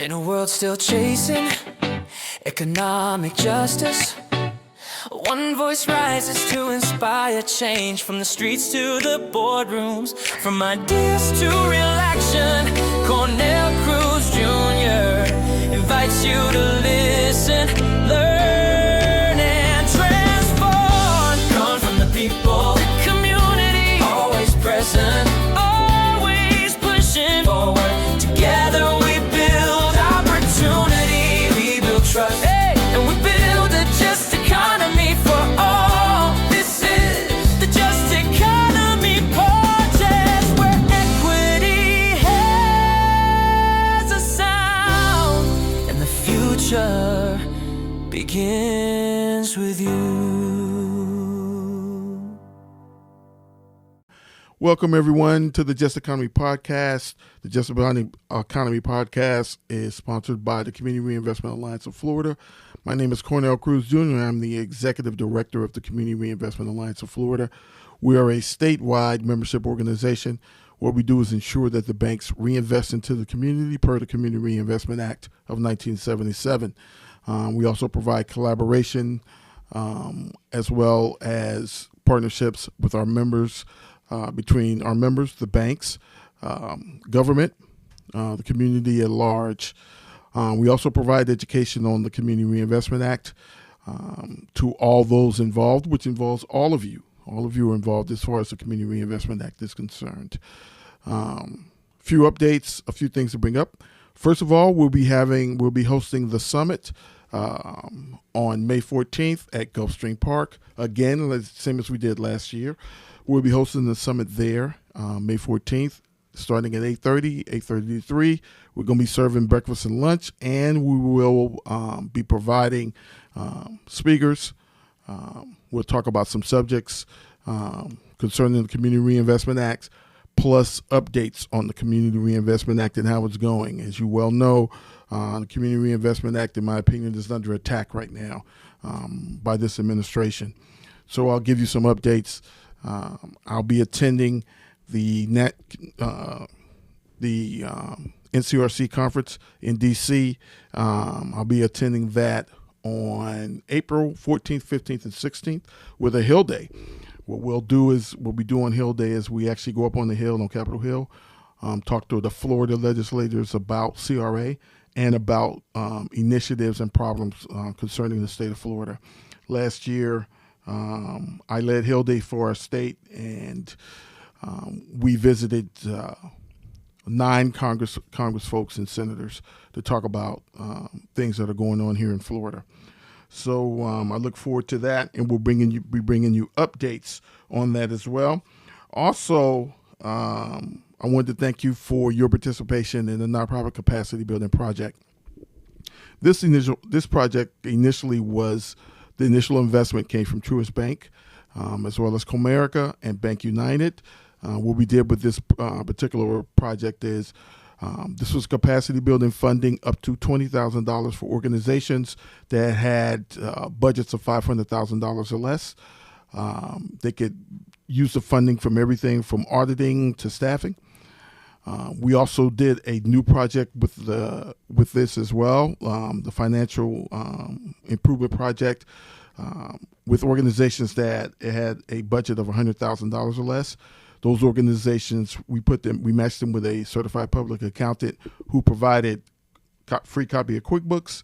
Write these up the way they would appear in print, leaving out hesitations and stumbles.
In a world still chasing economic justice, one voice rises to inspire change. From the streets to the boardrooms, from ideas to real action, Cornell Cruz Jr. invites you to listen, learn, and transform. Come from the people, the community, always present, always pushing forward. Together we build opportunity, we build trust, and we build a just economy for all. This is the Just Economy Project, where equity has a sound, and the future begins with you. Welcome, everyone, to the Just Economy Podcast. The Just Economy Podcast is sponsored by the Community Reinvestment Alliance of Florida. My name is Cornell Cruz Jr. I'm the Executive Director of the Community Reinvestment Alliance of Florida. We are a statewide membership organization. What we do is ensure that the banks reinvest into the community per the Community Reinvestment Act of 1977. We also provide collaboration as well as partnerships with our members, between our members, the banks, government, the community at large. We also provide education on the Community Reinvestment Act to all those involved, which involves all of you. All of you are involved as far as the Community Reinvestment Act is concerned. Few updates, a few things to bring up. First of all, we'll be hosting the summit on May 14th at Gulfstream Park. Again, same as we did last year. We'll be hosting the summit there May 14th, starting at 8:30 to 3. We're going to be serving breakfast and lunch, and we will be providing speakers. We'll talk about some subjects concerning the Community Reinvestment Act, plus updates on the Community Reinvestment Act and how it's going. As you well know, the Community Reinvestment Act, in my opinion, is under attack right now by this administration. So I'll give you some updates. I'll be attending the NCRC conference in D.C. I'll be attending that on April 14th, 15th, and 16th with a Hill Day. What we'll be doing Hill Day is we actually go up on the Hill, on Capitol Hill, talk to the Florida legislators about CRA and about initiatives and problems concerning the state of Florida. Last year, I led Hill Day for our state, and we visited 9 Congress folks and senators to talk about things that are going on here in Florida. So I look forward to that, and we'll be bringing you updates on that as well. Also, I wanted to thank you for your participation in the nonprofit capacity building project. This project initially was. The initial investment came from Truist Bank, as well as Comerica and Bank United. What we did with this particular project is this was capacity building funding up to $20,000 for organizations that had budgets of $500,000 or less. They could use the funding from everything from auditing to staffing. We also did a new project with this as well, the financial improvement project with organizations that had a budget of $100,000 or less. Those organizations, we matched them with a certified public accountant who provided free copy of QuickBooks,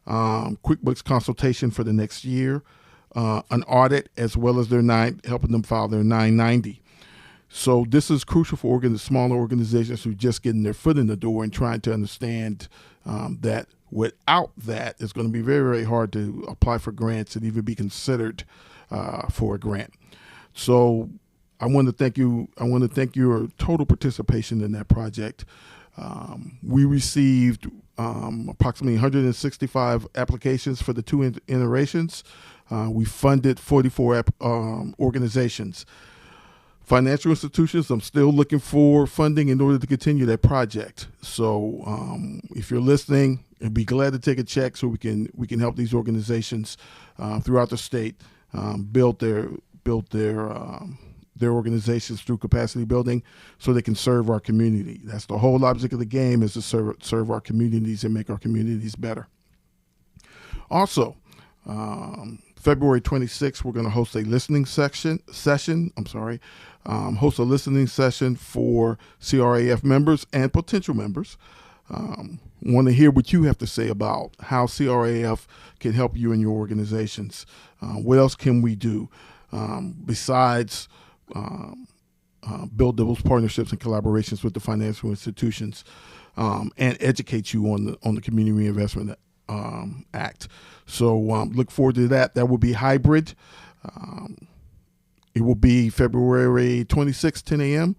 QuickBooks consultation for the next year, an audit, as well as helping them file their 990. So this is crucial for smaller organizations who are just getting their foot in the door and trying to understand that without that, it's going to be very, very hard to apply for grants and even be considered for a grant. So I want to thank you. I want to thank your total participation in that project. We received approximately 165 applications for the 2 iterations. We funded 44 organizations. Financial institutions, I'm still looking for funding in order to continue that project. So if you're listening, I'd be glad to take a check so we can help these organizations throughout the state build their their organizations through capacity building so they can serve our community. That's the whole object of the game, is to serve our communities and make our communities better. Also, February 26th, we're going to host a listening session. Host a listening session for CRAF members and potential members. Want to hear what you have to say about how CRAF can help you in your organizations. What else can we do besides build those partnerships and collaborations with the financial institutions and educate you on the Community Reinvestment Act. So look forward to that. That will be hybrid. It will be February 26th, 10 a.m.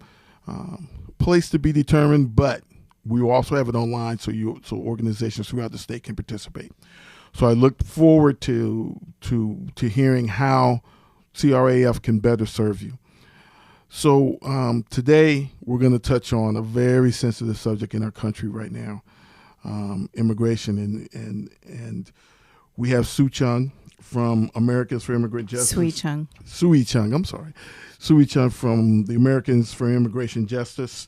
Place to be determined, but we will also have it online so organizations throughout the state can participate. So I look forward to hearing how CRAF can better serve you. So today we're going to touch on a very sensitive subject in our country right now, immigration, and we have Sui Chung from Americans for Immigrant Justice. Sui Chung, from the Americans for Immigration Justice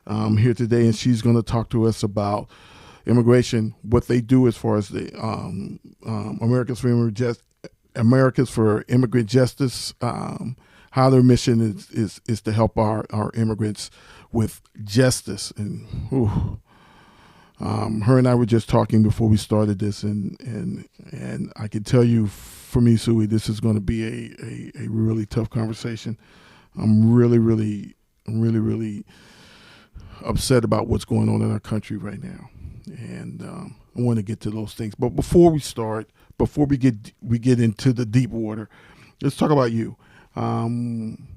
here today, and she's going to talk to us about immigration, what they do as far as the Americans for Immigrant Justice, how their mission is to help our immigrants with justice. And her and I were just talking before we started this, and I can tell you, for me, Sui, this is going to be a really tough conversation. I'm really upset about what's going on in our country right now, and I want to get to those things. But before we get into the deep water, let's talk about you. I'm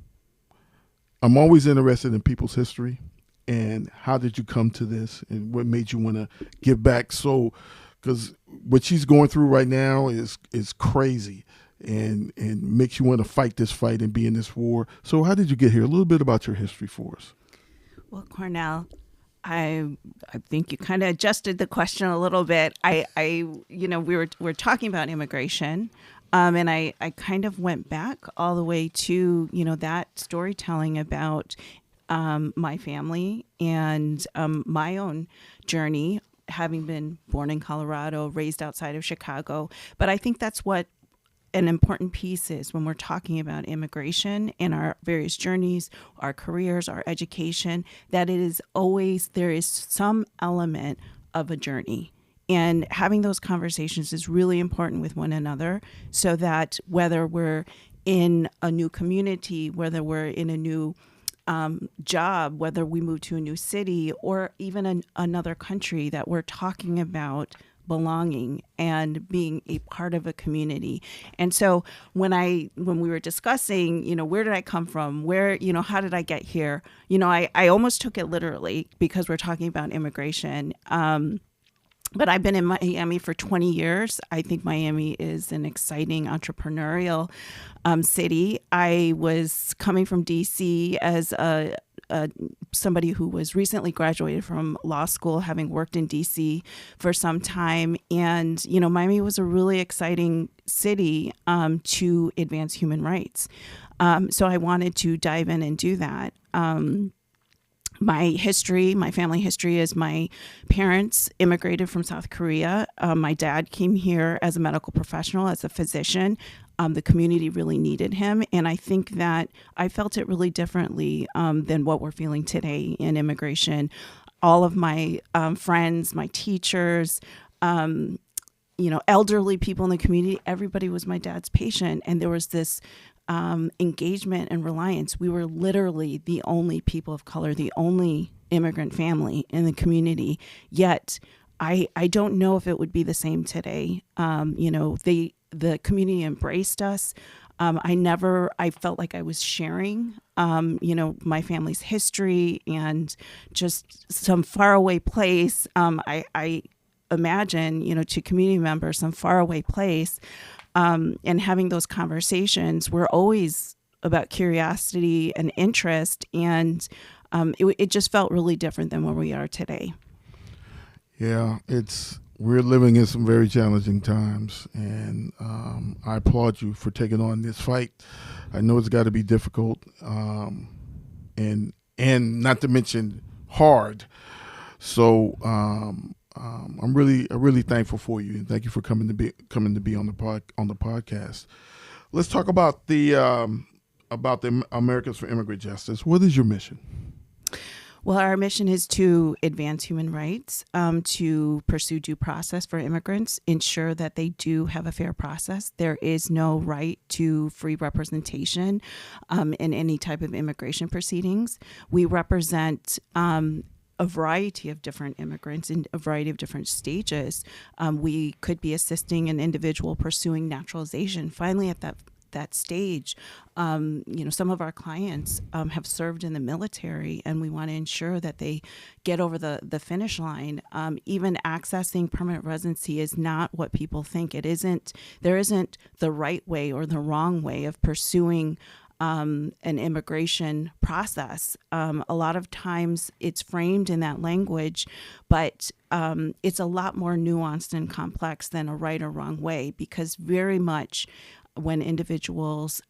always interested in people's history. And how did you come to this, and what made you want to give back? So, because what she's going through right now is crazy, and makes you want to fight this fight and be in this war. So how did you get here? A little bit about your history for us. Well, Cornell, I think you kind of adjusted the question a little bit. We're talking about immigration. And I kind of went back all the way to, that storytelling about my family and my own journey, having been born in Colorado, raised outside of Chicago. But I think that's what an important piece is when we're talking about immigration and our various journeys, our careers, our education, that there is some element of a journey. And having those conversations is really important with one another, so that whether we're in a new community, whether we're in a new job, whether we move to a new city or even another country, that we're talking about belonging and being a part of a community. And so when we were discussing, where did I come from? Where, how did I get here? I almost took it literally because we're talking about immigration. But I've been in Miami for 20 years. I think Miami is an exciting entrepreneurial city. I was coming from D.C. as somebody who was recently graduated from law school, having worked in D.C. for some time. And, Miami was a really exciting city to advance human rights. So I wanted to dive in and do that. My family history is my parents immigrated from South Korea. My dad came here as a medical professional, as a physician. The community really needed him. And I think that I felt it really differently than what we're feeling today in immigration. All of my friends, my teachers, elderly people in the community, everybody was my dad's patient. And there was this engagement and reliance. We were literally the only people of color, the only immigrant family in the community. Yet I don't know if it would be the same today. The community embraced us. I felt like I was sharing, my family's history and just some faraway place. I imagine, to community members, some faraway place. And having those conversations were always about curiosity and interest, and it just felt really different than where we are today. Yeah, it's we're living in some very challenging times, and I applaud you for taking on this fight. I know it's got to be difficult, and not to mention hard. So I'm really thankful for you, and thank you for coming to be on the podcast. Let's talk about the Americans for Immigrant Justice. What is your mission? Well, our mission is to advance human rights, to pursue due process for immigrants, ensure that they do have a fair process. There is no right to free representation in any type of immigration proceedings. We represent a variety of different immigrants in a variety of different stages. We could be assisting an individual pursuing naturalization. Finally, at that stage, some of our clients have served in the military, and we want to ensure that they get over the finish line. Even accessing permanent residency is not what people think. It isn't. There isn't the right way or the wrong way of pursuing an immigration process. A lot of times it's framed in that language, but it's a lot more nuanced and complex than a right or wrong way, because very much when individuals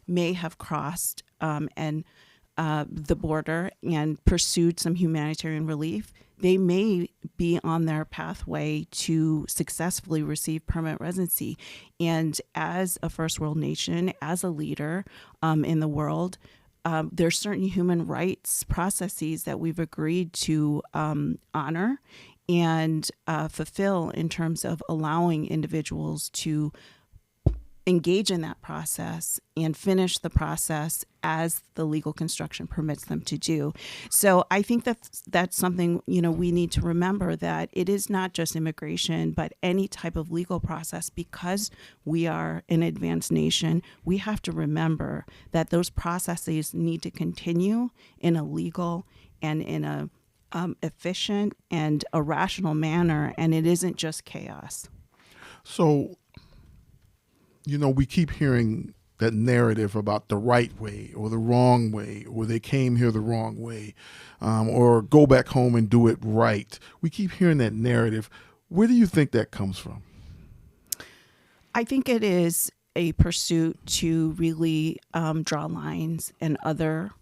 may have crossed the border and pursued some humanitarian relief, they may be on their pathway to successfully receive permanent residency. And as a first world nation, as a leader in the world, there's certain human rights processes that we've agreed to honor and fulfill in terms of allowing individuals to engage in that process and finish the process as the legal construction permits them to do. So I think that's something, we need to remember, that it is not just immigration, but any type of legal process. Because we are an advanced nation, we have to remember that those processes need to continue in a legal and in a efficient and a rational manner, and it isn't just chaos. So, we keep hearing that narrative about the right way or the wrong way, or they came here the wrong way, or go back home and do it right. We keep hearing that narrative. Where do you think that comes from? I think it is a pursuit to really draw lines and other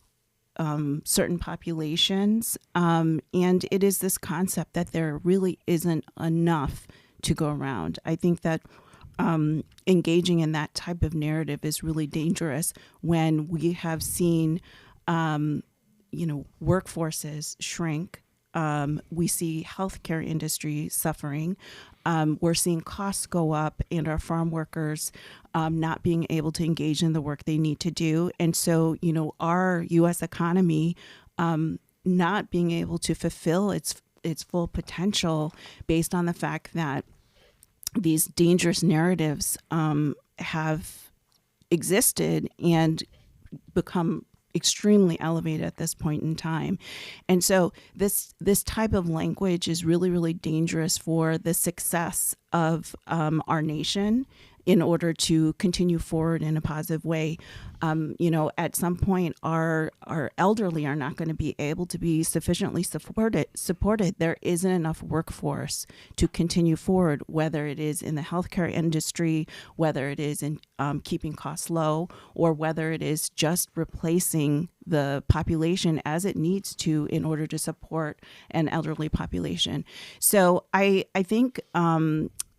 certain populations. And it is this concept that there really isn't enough to go around. I think that engaging in that type of narrative is really dangerous when we have seen, workforces shrink. We see healthcare industry suffering. We're seeing costs go up, and our farm workers not being able to engage in the work they need to do. And so, our U.S. economy not being able to fulfill its full potential based on the fact that these dangerous narratives have existed and become extremely elevated at this point in time. And so this type of language is really, really dangerous for the success of our nation in order to continue forward in a positive way. At some point, our elderly are not going to be able to be sufficiently supported. There isn't enough workforce to continue forward, whether it is in the healthcare industry, whether it is in keeping costs low, or whether it is just replacing the population as it needs to in order to support an elderly population. So I think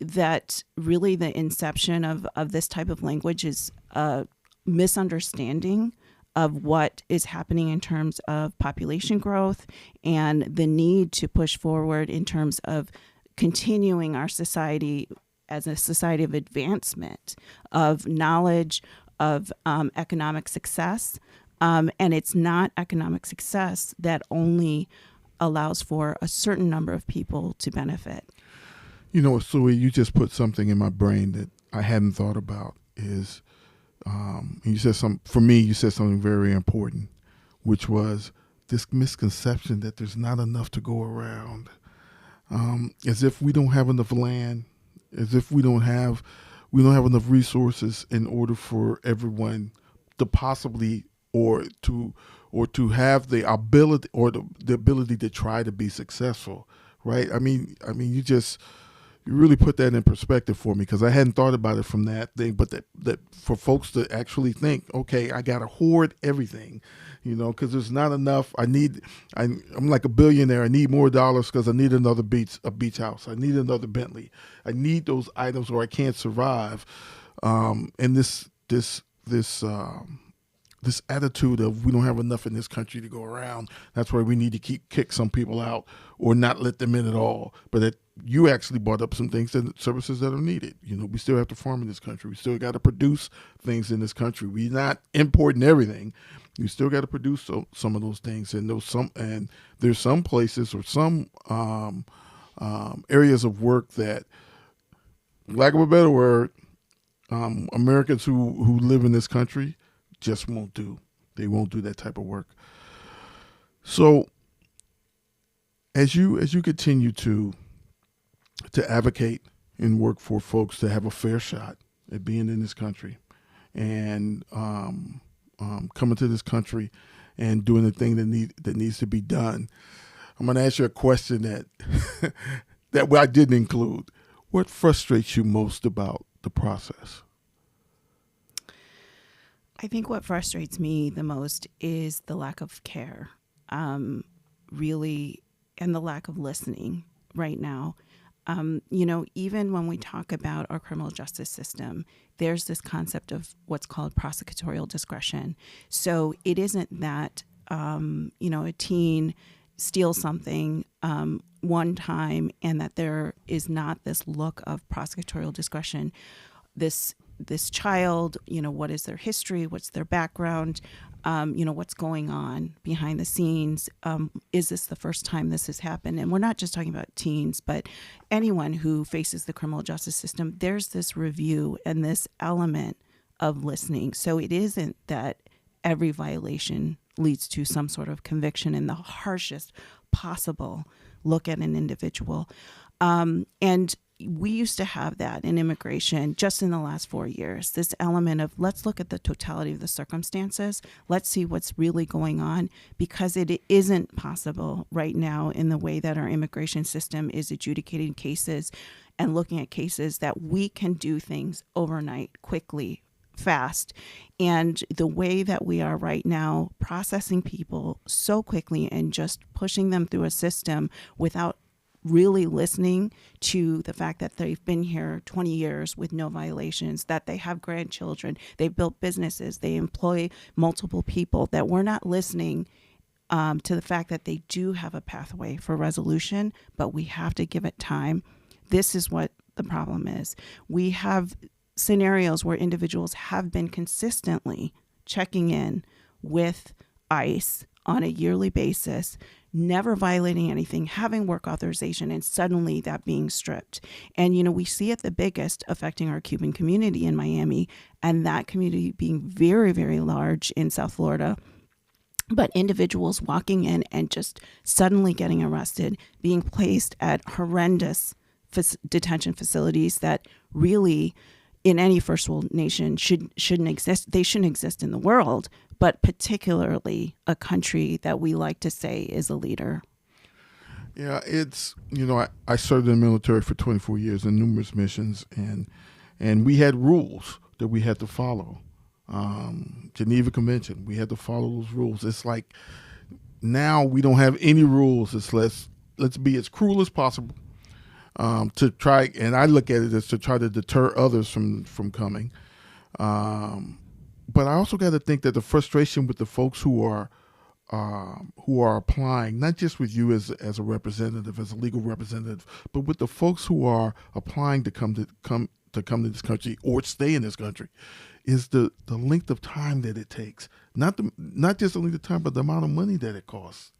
that really the inception of this type of language is a misunderstanding of what is happening in terms of population growth and the need to push forward in terms of continuing our society as a society of advancement, of knowledge, of economic success. And it's not economic success that only allows for a certain number of people to benefit. Sui, you just put something in my brain that I hadn't thought about. Is you said you said something very important, which was this misconception that there's not enough to go around, as if we don't have enough land, as if we don't have enough resources in order for everyone to possibly or to have the ability or the ability to try to be successful, right? I mean, you just really put that in perspective for me, because I hadn't thought about it from that thing. But that for folks to actually think, okay, I got to hoard everything, because there's not enough. I'm like a billionaire. I need more dollars because I need a beach house. I need another Bentley. I need those items or I can't survive. And this attitude of we don't have enough in this country to go around. That's why we need to kick some people out or not let them in at all. But you actually brought up some things and services that are needed. We still have to farm in this country. We still got to produce things in this country. We're not importing everything. We still got to produce some of those things. And there's some places or some areas of work that, lack of a better word, Americans who live in this country just won't do. They won't do that type of work. So as you continue to advocate and work for folks to have a fair shot at being in this country and coming to this country and doing the thing that needs to be done, I'm going to ask you a question that I didn't include. What frustrates you most about the process? I think what frustrates me the most is the lack of care, really, and the lack of listening right now. Even when we talk about our criminal justice system, there's this concept of what's called prosecutorial discretion. So it isn't that, a teen steals something one time and that there is not this look of prosecutorial discretion. This child, what is their history? What's their background? What's going on behind the scenes? Is this the first time this has happened? And we're not just talking about teens, but anyone who faces the criminal justice system, there's this review and this element of listening. So it isn't that every violation leads to some sort of conviction in the harshest possible look at an individual. And we used to have that in immigration just in the last 4 years, this element of let's look at the totality of the circumstances. Let's see what's really going on, because it isn't possible right now in the way that our immigration system is adjudicating cases and looking at cases that we can do things overnight, quickly, fast. And the way that we are right now processing people so quickly and just pushing them through a system without really listening to the fact that they've been here 20 years with no violations, that they have grandchildren, they've built businesses, they employ multiple people, that we're not listening to the fact that they do have a pathway for resolution, but we have to give it time. This is what the problem is. We have scenarios where individuals have been consistently checking in with ICE on a yearly basis, never violating anything, having work authorization, and suddenly that being stripped. And, we see it the biggest affecting our Cuban community in Miami, and that community being very, very large in South Florida. But individuals walking in and just suddenly getting arrested, being placed at horrendous detention facilities that really, in any first world nation, shouldn't exist. They shouldn't exist in the world, but particularly a country that we like to say is a leader. Yeah, it's, I served in the military for 24 years in numerous missions, and we had rules that we had to follow. Geneva Convention, we had to follow those rules. It's like now we don't have any rules. It's let's be as cruel as possible to try, and I look at it as to try to deter others from coming. But I also got to think that the frustration with the folks who are applying, not just with you as a representative, as a legal representative, but with the folks who are applying to come to this country or stay in this country, is the length of time that it takes. Not just the length of time, but the amount of money that it costs.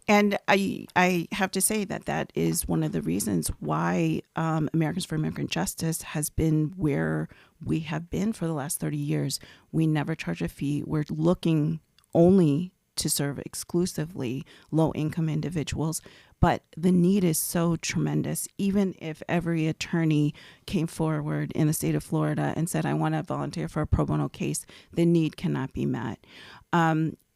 And I have to say that is one of the reasons why Americans for Immigrant Justice has been where we have been for the last 30 years. We never charge a fee. We're looking only to serve exclusively low-income individuals. But the need is so tremendous. Even if every attorney came forward in the state of Florida and said, I want to volunteer for a pro bono case, the need cannot be met.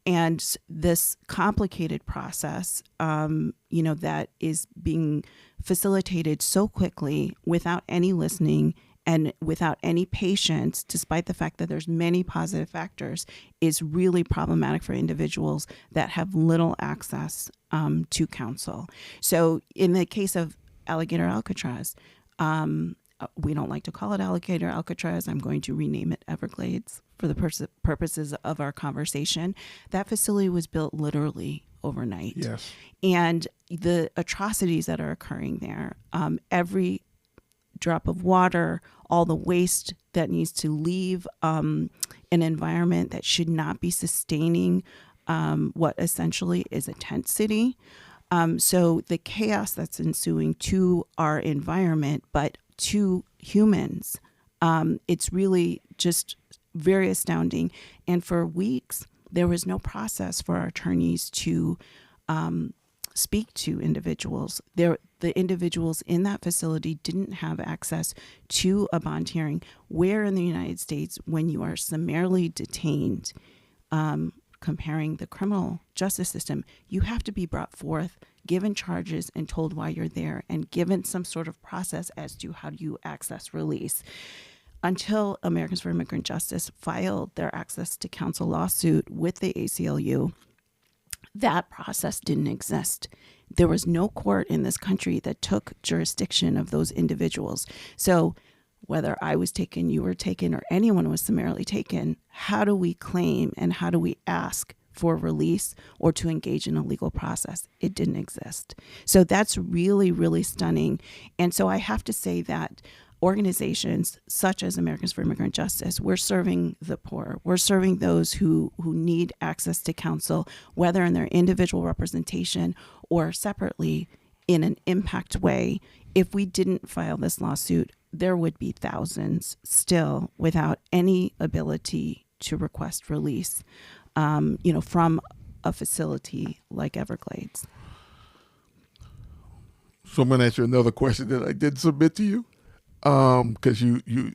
And this complicated process, that is being facilitated so quickly without any listening and without any patience, despite the fact that there's many positive factors, is really problematic for individuals that have little access to counsel. So in the case of Alligator Alcatraz, we don't like to call it Alligator Alcatraz. I'm going to rename it Everglades for the purposes of our conversation. That facility was built literally overnight. Yes. And the atrocities that are occurring there, every drop of water, all the waste that needs to leave an environment that should not be sustaining what essentially is a tent city. So the chaos that's ensuing to our environment, but to humans, it's really just very astounding. And for weeks, there was no process for our attorneys to speak to individuals. The individuals in that facility didn't have access to a bond hearing, where in the United States, when you are summarily detained, comparing the criminal justice system, you have to be brought forth, given charges, and told why you're there, and given some sort of process as to how you access release. Until Americans for Immigrant Justice filed their access to counsel lawsuit with the ACLU, that process didn't exist. There was no court in this country that took jurisdiction of those individuals. So whether I was taken, you were taken, or anyone was summarily taken, how do we claim and how do we ask for release or to engage in a legal process? It didn't exist. So that's really, really stunning. And so I have to say that organizations such as Americans for Immigrant Justice, we're serving the poor. We're serving those who need access to counsel, whether in their individual representation or separately in an impact way. If we didn't file this lawsuit, there would be thousands still without any ability to request release, from a facility like Everglades. So I'm going to ask you another question that I did submit to you, because you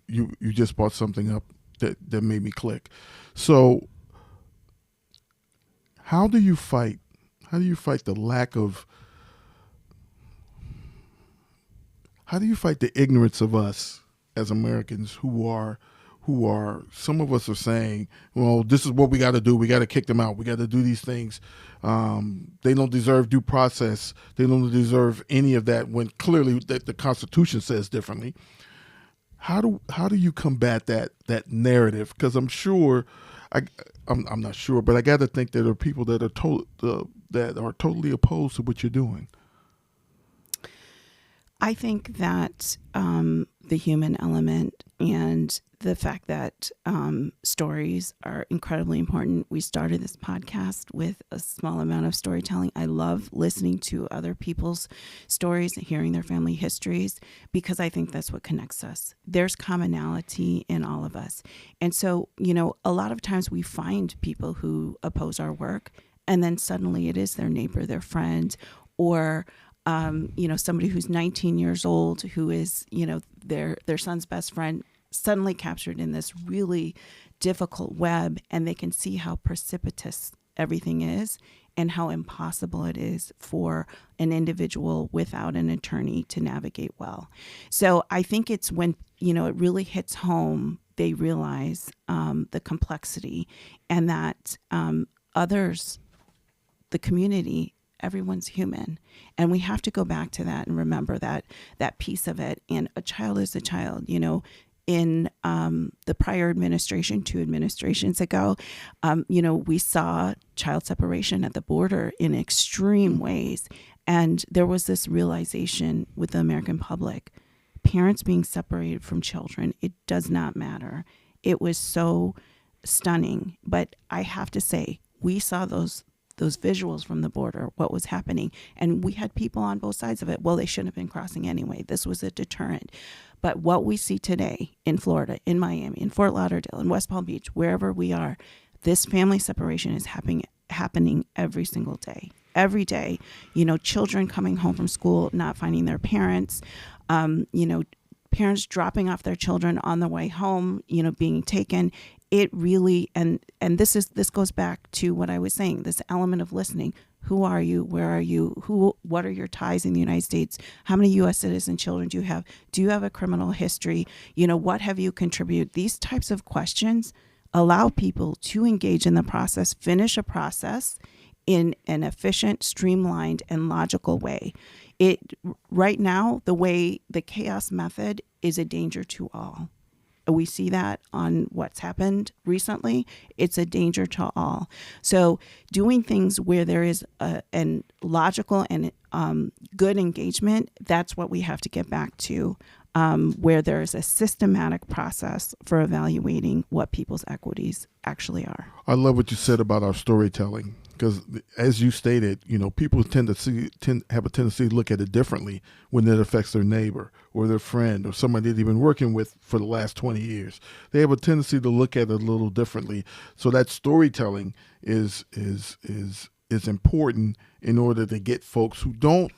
just brought something up that made me click. So how do you fight the lack of, how do you fight the ignorance of us as Americans who are, some of us are saying, well, this is what we got to do. We got to kick them out. We got to do these things. They don't deserve due process. They don't deserve any of that, when clearly the Constitution says differently. How do you combat that narrative? Because I'm sure, I'm not sure, but I got to think there are people that are totally opposed to what you're doing. I think that the human element and the fact that stories are incredibly important. We started this podcast with a small amount of storytelling. I love listening to other people's stories and hearing their family histories, because I think that's what connects us. There's commonality in all of us. And so, a lot of times we find people who oppose our work, and then suddenly it is their neighbor, their friend, or somebody who's 19 years old who is, their son's best friend, suddenly captured in this really difficult web, and they can see how precipitous everything is and how impossible it is for an individual without an attorney to navigate well. So I think it's when, it really hits home, they realize the complexity, and that others, the community, everyone's human. And we have to go back to that and remember that piece of it. And a child is a child. In the prior administration, 2 administrations ago, we saw child separation at the border in extreme ways. And there was this realization with the American public, parents being separated from children, it does not matter. It was so stunning. But I have to say, we saw those visuals from the border, what was happening. And we had people on both sides of it. Well, they shouldn't have been crossing anyway. This was a deterrent. But what we see today in Florida, in Miami, in Fort Lauderdale, in West Palm Beach, wherever we are, this family separation is happening every single day. Every day, children coming home from school, not finding their parents, parents dropping off their children on the way home, being taken. it really, and this goes back to what I was saying, this element of listening. Who are you? Where are you? What are your ties in the United States? How many U.S. citizen children do you have? Do you have a criminal history? What have you contributed? These types of questions allow people to engage in the process, finish a process in an efficient, streamlined, and logical way. Right now, the chaos method is a danger to all. We see that on what's happened recently. It's a danger to all. So doing things where there is a logical and good engagement, that's what we have to get back to, where there's a systematic process for evaluating what people's equities actually are. I love what you said about our storytelling, because as you stated, people have a tendency to look at it differently when it affects their neighbor or their friend or somebody they've been working with for the last 20 years. They have a tendency to look at it a little differently. So that storytelling is important in order to get folks who don't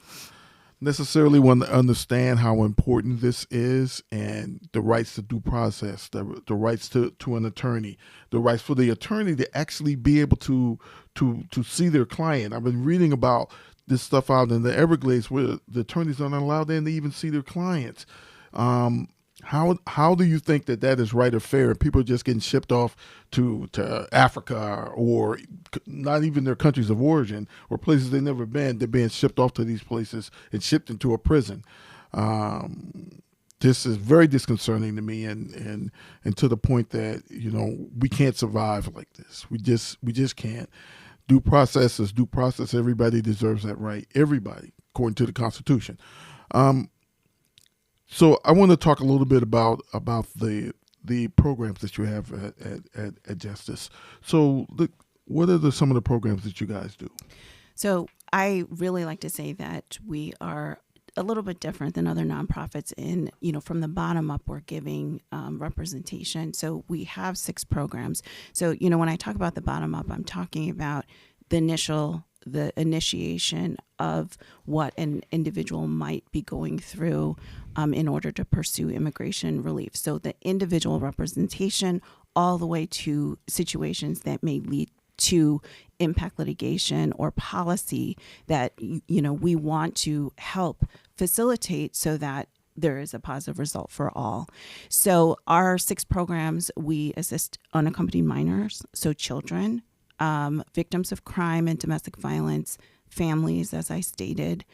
necessarily want to understand how important this is, and the rights to due process, the rights to an attorney, the rights for the attorney to actually be able to see their client. I've been reading about this stuff out in the Everglades where the attorneys aren't allowed in to even see their clients. How do you think that is right or fair? People are just getting shipped off to Africa, or not even their countries of origin, or places they've never been. They're being shipped off to these places and shipped into a prison. This is very disconcerting to me, and to the point that we can't survive like this. We just can't. Due process is due process. Everybody deserves that right. Everybody, according to the Constitution. So I want to talk a little bit about the programs that you have at Justice. So what are some of the programs that you guys do? So I really like to say that we are a little bit different than other nonprofits in, from the bottom up, we're giving representation. So we have 6 programs. So, when I talk about the bottom up, I'm talking about the initiation of what an individual might be going through in order to pursue immigration relief. So the individual representation all the way to situations that may lead to impact litigation or policy that, we want to help facilitate so that there is a positive result for all. So our 6 programs, we assist unaccompanied minors, so children, victims of crime and domestic violence, families, as I stated.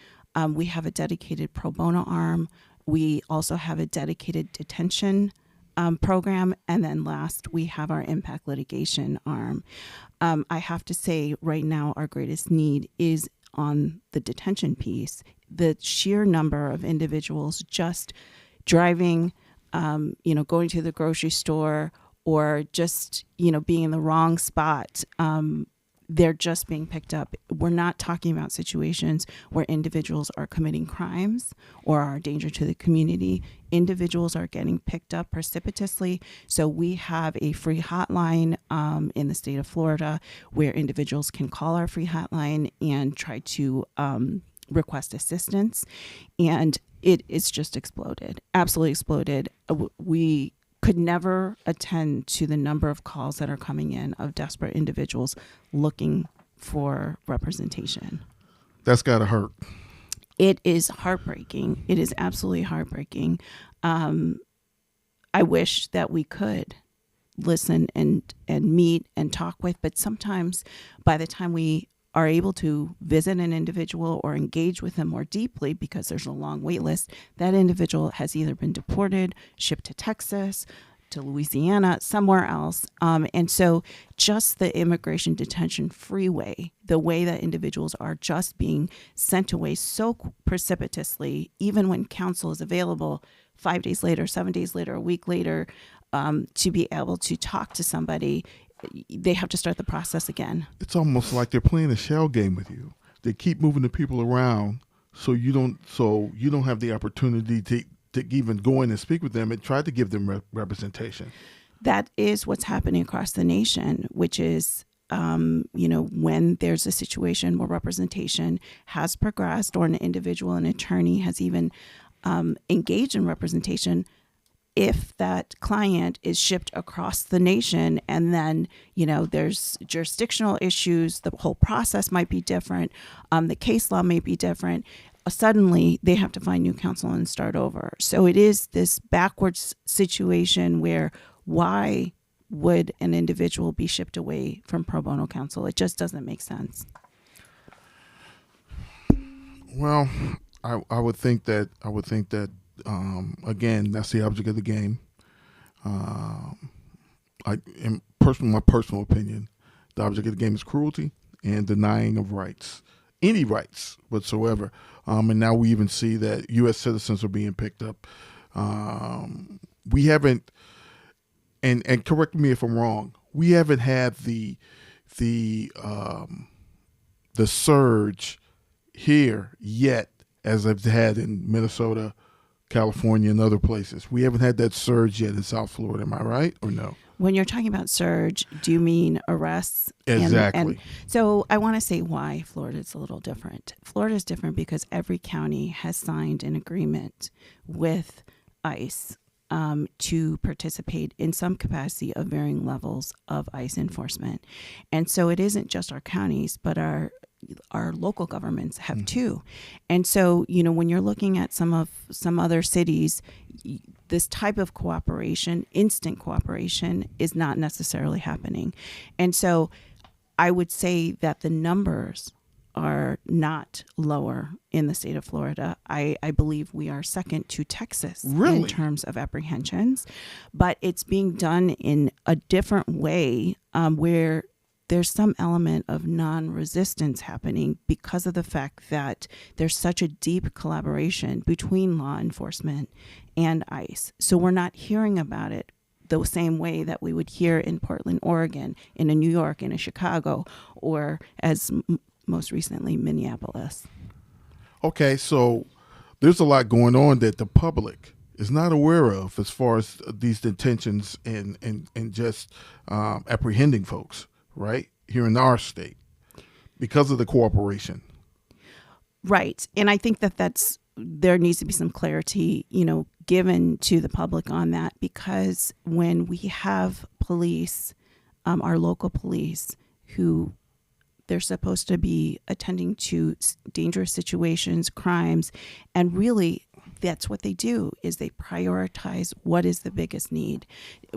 We have a dedicated pro bono arm. We also have a dedicated detention program. And then last, we have our impact litigation arm. I have to say right now, our greatest need is on the detention piece. The sheer number of individuals just driving, going to the grocery store, or just, being in the wrong spot, they're just being picked up. We're not talking about situations where individuals are committing crimes or are a danger to the community. Individuals are getting picked up precipitously. So we have a free hotline in the state of Florida where individuals can call our free hotline and try to request assistance. And it's just exploded, absolutely exploded. We could never attend to the number of calls that are coming in of desperate individuals looking for representation. That's got to hurt. It is heartbreaking. It is absolutely heartbreaking. I wish that we could listen and meet and talk with, but sometimes by the time we are able to visit an individual or engage with them more deeply, because there's a long wait list, that individual has either been deported, shipped to Texas, to Louisiana, somewhere else. And so just the immigration detention freeway, the way that individuals are just being sent away so precipitously, even when counsel is available 5 days later, 7 days later, a week later, to be able to talk to somebody, they have to start the process again. It's almost like they're playing a shell game with you. They keep moving the people around so you don't have the opportunity to even go in and speak with them and try to give them representation. That is what's happening across the nation, which is, when there's a situation where representation has progressed or an individual, an attorney has even engaged in representation, if that client is shipped across the nation and then, there's jurisdictional issues, the whole process might be different, the case law may be different, suddenly they have to find new counsel and start over. So it is this backwards situation where why would an individual be shipped away from pro bono counsel? It just doesn't make sense. Well, I would think that again, that's the object of the game. My personal opinion, the object of the game is cruelty and denying of rights, any rights whatsoever. And now we even see that U.S. citizens are being picked up. We haven't, and correct me if I'm wrong, we haven't had the surge here yet as I've had in Minnesota, California, and other places. We haven't had that surge yet in South Florida. Am I right or no? When you're talking about surge, do you mean arrests? Exactly. And so I want to say why Florida is a little different. Florida is different because every county has signed an agreement with ICE to participate in some capacity of varying levels of ICE enforcement. And so it isn't just our counties, but our local governments have too. And so, when you're looking at some other cities, this type of cooperation, instant cooperation, is not necessarily happening. And so I would say that the numbers are not lower in the state of Florida. I believe we are second to Texas in terms of apprehensions, but it's being done in a different way where there's some element of non-resistance happening because of the fact that there's such a deep collaboration between law enforcement and ICE. So we're not hearing about it the same way that we would hear in Portland, Oregon, in a New York, in a Chicago, or as most recently, Minneapolis. Okay, so there's a lot going on that the public is not aware of as far as these detentions and just apprehending folks, right, here in our state because of the cooperation. Right. And I think there needs to be some clarity, given to the public on that, because when we have police, our local police, who they're supposed to be attending to dangerous situations, crimes, and really that's what they do, is they prioritize what is the biggest need.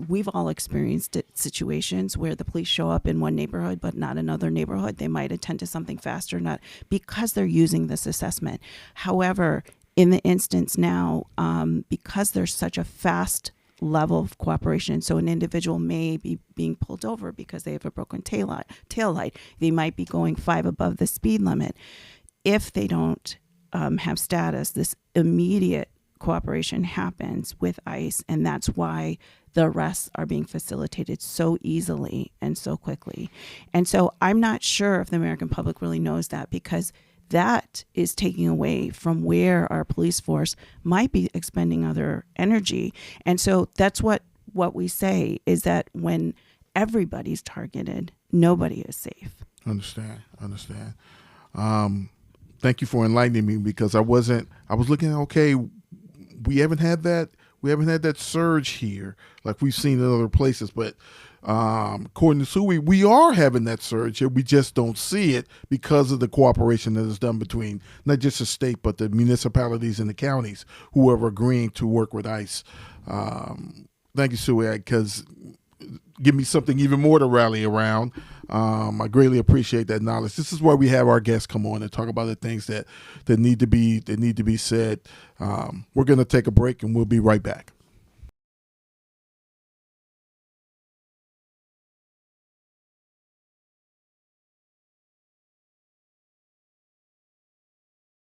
We've all experienced situations where the police show up in one neighborhood but not another neighborhood. They might attend to something faster, not because they're using this assessment. However, in the instance now, because there's such a fast level of cooperation, so an individual may be being pulled over because they have a broken tail light. They might be going 5 above the speed limit. If they don't have status, this immediate cooperation happens with ICE, and that's why the arrests are being facilitated so easily and so quickly. And so I'm not sure if the American public really knows that, because that is taking away from where our police force might be expending other energy. And so that's what we say, is that when everybody's targeted, nobody is safe. Understand. Thank you for enlightening me, because I was looking at, okay, we haven't had that surge here like we've seen in other places, but according to Sui, we are having that surge here. We just don't see it because of the cooperation that is done between not just the state, but the municipalities and the counties who are agreeing to work with ICE. Thank you, Sui, because give me something even more to rally around. I greatly appreciate that knowledge. This is why we have our guests come on and talk about the things that need to be said. We're going to take a break, and we'll be right back.